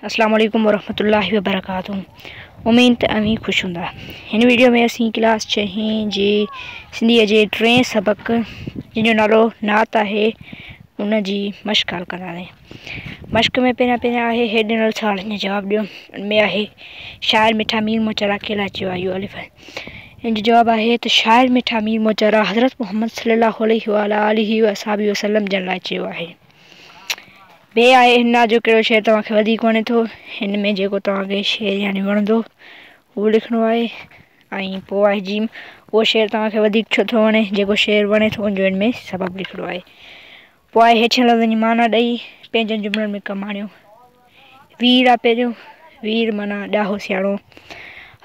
अस्सलाम वालेकुम वरहमतुल्लाहि वबरकातुहू। उम्मीद तव्हीं खुश हूंदा। हिन वीडियो में असीं क्लास 6 जे सिंधीअ जे 3 सबक जिन जो नालो नात आहे उन जी मश्क हल कंदासीं। मश्क में पहिरियां आहे हे ॾिनल सवालनि जा जवाब ॾियो। उनमें आहे शाइर मिठा मीर मोचरा केला चयो आहे, इहो अलिफ आहे। हिन जो जवाब आहे त शाइर मिठा मीर मोचरा हज़रत मोहम्मद सल्लल्लाहु अलैहि वसल्लम जन लाइ चयो आहे। बे आहे हिन नात जो कहिड़ो शेर तव्हांखे वधीक वणे थो। हिन में जेको तव्हांखे शेर यानी वणंदो उहो लिखिणो आहे। ऐं पोइ आहे जीम, उहो शेर तव्हांखे वधीक छो थो वणे, जेको शेर वणे थो उनजो हिन में सबबु लिखिणो आहे। पोइ आहे हेठियनि लफ़्ज़नि जी माना ॾेई पंहिंजनि जुमिलनि में कमु आणियो। वीर आहे पहिरियों, वीर माना ॾाहो सियाणो,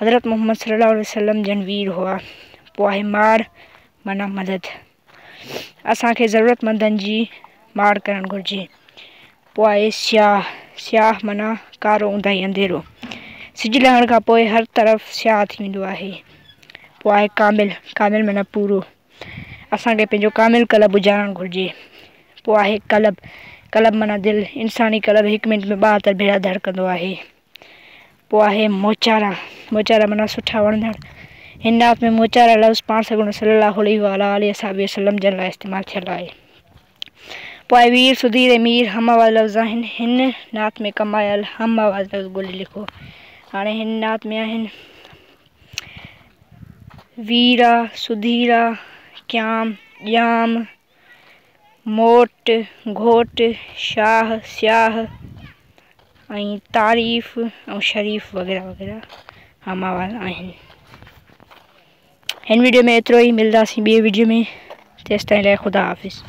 हज़रत मोहम्मद सल्लल्लाहु अलैहि वसल्लम जन वीर हुआ। पोइ आहे मार माना मदद, असांखे ज़रूरतमंदनि जी मार करणु घुरिजे। पोइ आहे स्याह, स्याह माना कारो ऊंदाही अंधेरो, सिज लहण खां पोइ हर तरफ़ स्याह थी वेंदो आहे। पोइ आहे कामिल, कामिल माना पूरो, असांखे पंहिंजो कामिल कल्ब उजाड़णु घुरिजे। पोइ आहे कल्ब, कल्ब माना दिलि, इंसानी कल्ब 1 मिंट में 72 भेरा धड़कंदो आहे। पोइ आहे मोचारा, मोचारा माना सुठा वणंदड़। हिन नात में मोचारा लफ़्ज़ पाण सॻुण सल्लल्लाहु अलैहि वसल्लम जन लाइ इस्तेमालु थियल आहे। पोइ आहे वीर, सुधीर ऐं मीर हम आवाज़ लफ़्ज़ आहिनि। हिन नात में कमु आयल हम आवाज़ लफ़्ज़ ॻोल्हे लिखो। हाणे हिन नात में आहिनि वीरा, सुधीरा, क्याम, ॼाम, मोट, घोट, शाह, स्याह ऐं तारीफ़ ऐं शरीफ़ वग़ैरह वग़ैरह हम आवाज़ आहिनि। हिन वीडियो में एतिरो ई, मिलंदासीं ॿिए वीडियो में। तेसिताईं लाइ ख़ुदा हाफ़िज़।